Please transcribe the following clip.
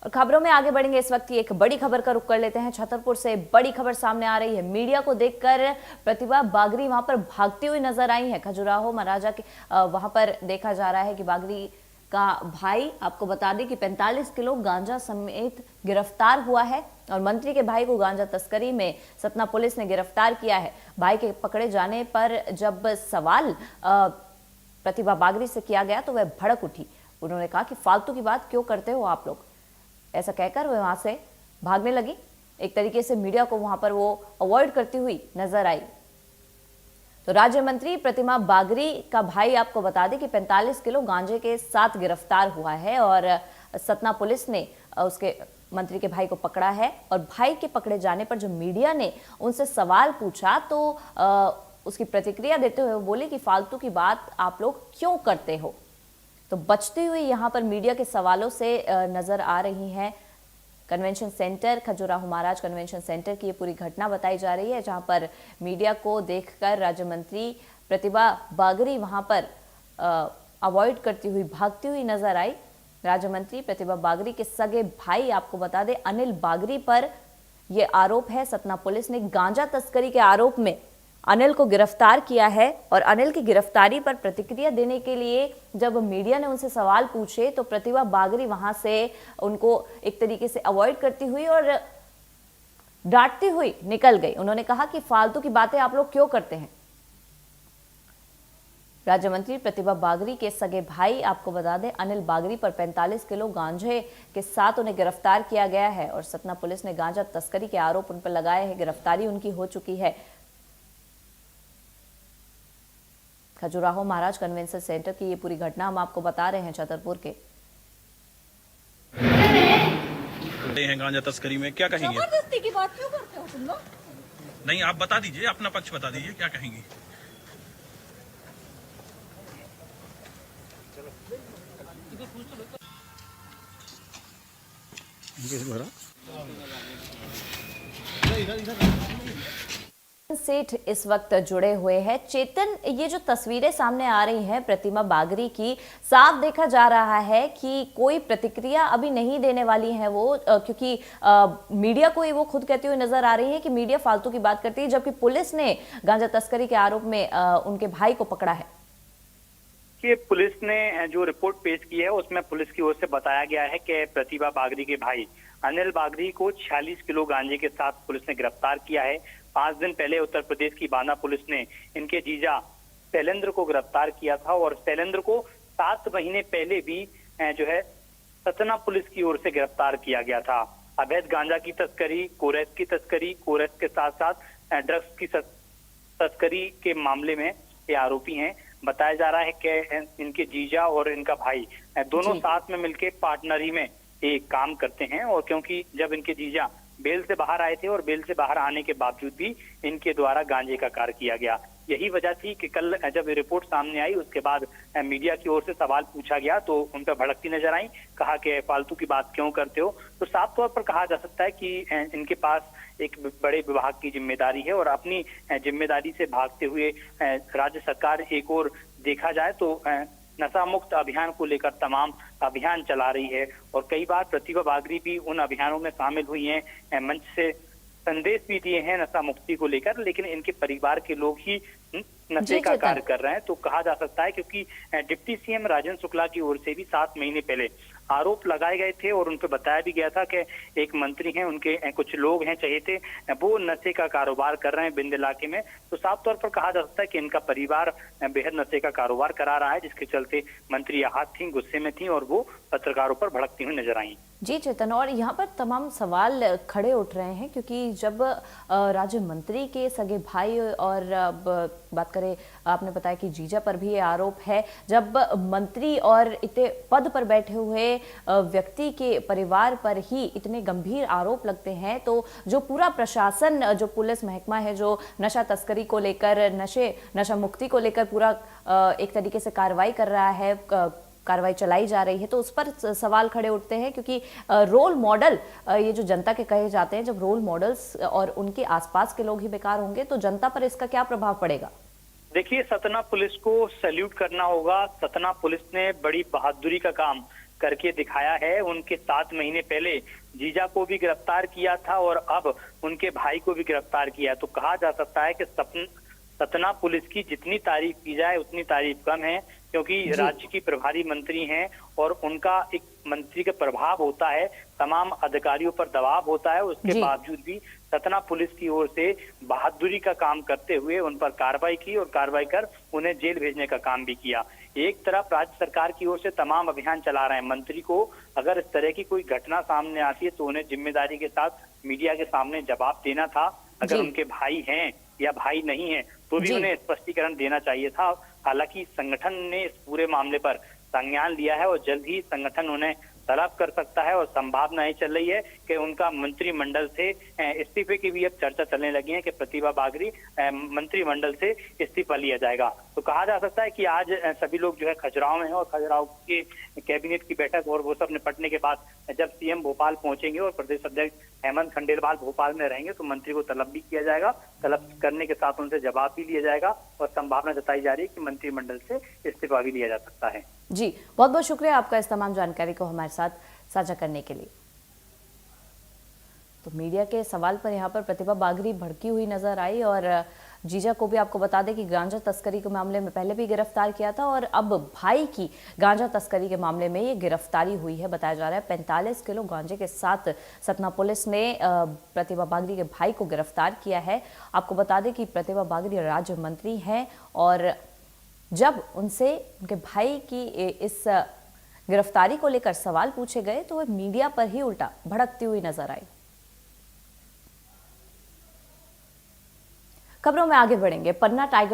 और खबरों में आगे बढ़ेंगे। इस वक्त की एक बड़ी खबर का रुख कर लेते हैं। छतरपुर से बड़ी खबर सामने आ रही है। मीडिया को देखकर प्रतिभा बागरी वहां पर भागती हुई नजर आई है। खजुराहो महाराजा के वहां पर देखा जा रहा है कि बागरी का भाई, आपको बता दें कि 45 किलो गांजा समेत गिरफ्तार हुआ है और मंत्री के भाई को गांजा तस्करी में सतना पुलिस ने गिरफ्तार किया है। भाई के पकड़े जाने पर जब सवाल प्रतिभा बागरी से किया गया तो वह भड़क उठी। उन्होंने कहा कि फालतू की बात क्यों करते हो आप लोग, ऐसा कहकर वह वहां से भागने लगी। एक तरीके से मीडिया को वहां पर वो अवॉइड करती हुई नजर आई। तो राज्य मंत्री प्रतिभा बागरी का भाई, आपको बता दें कि 45 किलो गांजे के साथ गिरफ्तार हुआ है और सतना पुलिस ने उसके मंत्री के भाई को पकड़ा है। और भाई के पकड़े जाने पर जब मीडिया ने उनसे सवाल पूछा तो उसकी प्रतिक्रिया देते हुए वो बोले कि फालतू की बात आप लोग क्यों करते हो। तो बचती हुई यहाँ पर मीडिया के सवालों से नजर आ रही हैं कन्वेंशन सेंटर, खजुराहो महाराज कन्वेंशन सेंटर की ये पूरी घटना बताई जा रही है, जहां पर मीडिया को देखकर राज्य मंत्री प्रतिभा बागरी वहां पर अवॉइड करती हुई भागती हुई नजर आई। राज्य मंत्री प्रतिभा बागरी के सगे भाई, आपको बता दें अनिल बागरी पर यह आरोप है। सतना पुलिस ने गांजा तस्करी के आरोप में अनिल को गिरफ्तार किया है और अनिल की गिरफ्तारी पर प्रतिक्रिया देने के लिए जब मीडिया ने उनसे सवाल पूछे तो प्रतिभा बागरी वहां से उनको एक तरीके से अवॉइड करती हुई और डांटती हुई निकल गई। उन्होंने कहा कि फालतू की बातें आप लोग क्यों करते हैं। राज्य मंत्री प्रतिभा बागरी के सगे भाई, आपको बता दें अनिल बागरी पर 45 किलो गांजे के साथ उन्हें गिरफ्तार किया गया है और सतना पुलिस ने गांजा तस्करी के आरोप उन पर लगाए हैं। गिरफ्तारी उनकी हो चुकी है। खजुराहो महाराज कन्वेंशन सेंटर की ये पूरी घटना हम आपको बता रहे हैं छतरपुर के। हैं गांजा तस्करी में, क्या कहेंगे? जबरदस्ती की बात क्यों करते हो तुम लोग? नहीं, आप बता दीजिए, अपना पक्ष बता दीजिए, क्या कहेंगे? सेठ इस वक्त जुड़े हुए हैं। चेतन, ये जो तस्वीरें सामने आ रही हैं प्रतिभा बागरी की, साफ देखा जा रहा है कि कोई प्रतिक्रिया अभी नहीं देने वाली है वो, क्योंकि मीडिया को ही वो खुद कहती हुई नजर आ रही है कि मीडिया फालतू की बात करती है, जबकि पुलिस ने गांजा तस्करी के आरोप में उनके भाई को पकड़ा है। कि पुलिस ने जो रिपोर्ट पेश की है उसमें पुलिस की ओर से बताया गया है कि प्रतिभा बागरी के भाई अनिल बागरी को 46 किलो गांजे के साथ पुलिस ने गिरफ्तार किया है। 5 दिन पहले उत्तर प्रदेश की बांदा पुलिस ने इनके जीजा शैलेंद्र को गिरफ्तार किया था और शैलेंद्र को 7 महीने पहले भी जो है सतना पुलिस की ओर से गिरफ्तार किया गया था। अवैध गांजा की तस्करी, कोरेस के साथ साथ ड्रग्स की तस्करी के मामले में ये आरोपी हैं। बताया जा रहा है कि इनके जीजा और इनका भाई दोनों साथ में मिलकर पार्टनरी में ये काम करते हैं। और क्योंकि जब इनके जीजा बेल से बाहर आए थे और बेल से बाहर आने के बावजूद भी इनके द्वारा गांजे का कार्य किया गया, यही वजह थी कि कल जब रिपोर्ट सामने आई उसके बाद मीडिया की ओर से सवाल पूछा गया तो उन पर भड़कती नजर आई। कहा कि फालतू की बात क्यों करते हो। तो साफ तौर पर कहा जा सकता है कि इनके पास एक बड़े विभाग की जिम्मेदारी है और अपनी जिम्मेदारी से भागते हुए राज्य सरकार एक और देखा जाए तो नशा मुक्त अभियान को लेकर तमाम अभियान चला रही है। और कई बार प्रतिभा बागरी भी उन अभियानों में शामिल हुई हैं, मंच से संदेश भी दिए हैं नशा मुक्ति को लेकर, लेकिन इनके परिवार के लोग ही नशे का कार्य कर रहे हैं। तो कहा जा सकता है क्योंकि डिप्टी सीएम राजेंद्र शुक्ला की ओर से भी 7 महीने पहले आरोप लगाए गए थे और उन पर बताया भी गया था कि एक मंत्री हैं, उनके कुछ लोग हैं चहेते, वो नशे का कारोबार कर रहे हैं बिंद इलाके में। तो साफ तौर पर कहा जा सकता है कि इनका परिवार बेहद नशे का कारोबार करा रहा है, जिसके चलते मंत्री आहत थी, गुस्से में थी और वो पत्रकारों पर भड़कती हुई नजर आई। जी चेतन, और यहाँ पर तमाम सवाल खड़े उठ रहे हैं क्योंकि जब राज्य मंत्री के सगे भाई और बात करें, आपने बताया कि जीजा पर भी ये आरोप है, जब मंत्री और इतने पद पर बैठे हुए व्यक्ति के परिवार पर ही इतने गंभीर आरोप लगते हैं, तो जो पूरा प्रशासन, जो पुलिस महकमा है, जो नशा तस्करी को लेकर, नशा मुक्ति को लेकर पूरा एक तरीके से कार्रवाई कर रहा है, कार्रवाई चलाई जा रही है, तो उस पर सवाल खड़े उठते हैं क्योंकि रोल मॉडल, ये जो जनता के कहे जाते हैं, जब रोल मॉडल्स और उनके आसपास के लोग ही बेकार होंगे तो जनता पर इसका क्या प्रभाव पड़ेगा? देखिए, सतना पुलिस को सैल्यूट करना होगा। सतना पुलिस ने बड़ी बहादुरी का काम करके दिखाया है। उनके 7 महीने पहले जीजा को भी गिरफ्तार किया था और अब उनके भाई को भी गिरफ्तार किया है। तो कहा जा सकता है कि सतना पुलिस की जितनी तारीफ की जाए उतनी तारीफ कम है, क्योंकि राज्य की प्रभारी मंत्री हैं और उनका एक मंत्री का प्रभाव होता है, तमाम अधिकारियों पर दबाव होता है। उसके बावजूद भी सतना पुलिस की ओर से बहादुरी का काम करते हुए उन पर कार्रवाई की और कार्रवाई कर उन्हें जेल भेजने का काम भी किया। एक तरफ राज्य सरकार की ओर से तमाम अभियान चला रहे हैं। मंत्री को अगर इस तरह की कोई घटना सामने आती है तो उन्हें जिम्मेदारी के साथ मीडिया के सामने जवाब देना था। अगर उनके भाई हैं या भाई नहीं है तो भी उन्हें स्पष्टीकरण देना चाहिए था। हालांकि संगठन ने इस पूरे मामले पर संज्ञान लिया है और जल्द ही संगठन उन्हें तलब कर सकता है और संभावना ये चल रही है कि उनका मंत्रिमंडल से इस्तीफे की भी अब चर्चा चलने लगी है कि प्रतिभा बागरी मंत्रिमंडल से इस्तीफा लिया जाएगा। तो कहा जा सकता है कि आज सभी लोग जो है खजुराहो में हैं और खजुराहो के कैबिनेट की बैठक और वो सब निपटने के बाद जब सीएम भोपाल पहुंचेंगे और प्रदेश अध्यक्ष हेमंत खंडेलवाल भोपाल में रहेंगे तो मंत्री को तलब भी किया जाएगा। तलब करने के साथ उनसे जवाब भी लिया जाएगा और संभावना जताई जा रही है कि मंत्रिमंडल से इस्तीफा भी लिया जा सकता है। जी, बहुत बहुत शुक्रिया आपका इस तमाम जानकारी को हमारे साथ साझा करने के लिए। तो मीडिया के सवाल पर यहाँ पर प्रतिभा बागरी भड़की हुई नजर आई और जीजा को भी आपको बता दें कि गांजा तस्करी के मामले में पहले भी गिरफ्तार किया था और अब भाई की गांजा तस्करी के मामले में ये गिरफ्तारी हुई है। बताया जा रहा है 45 किलो गांजे के साथ सतना पुलिस ने प्रतिभा बागरी के भाई को गिरफ्तार किया है। आपको बता दें कि प्रतिभा बागरी राज्य मंत्री हैं और जब उनसे उनके भाई की इस गिरफ्तारी को लेकर सवाल पूछे गए तो वह मीडिया पर ही उल्टा भड़कती हुई नजर आई। खबरों में आगे बढ़ेंगे। पन्ना टाइगर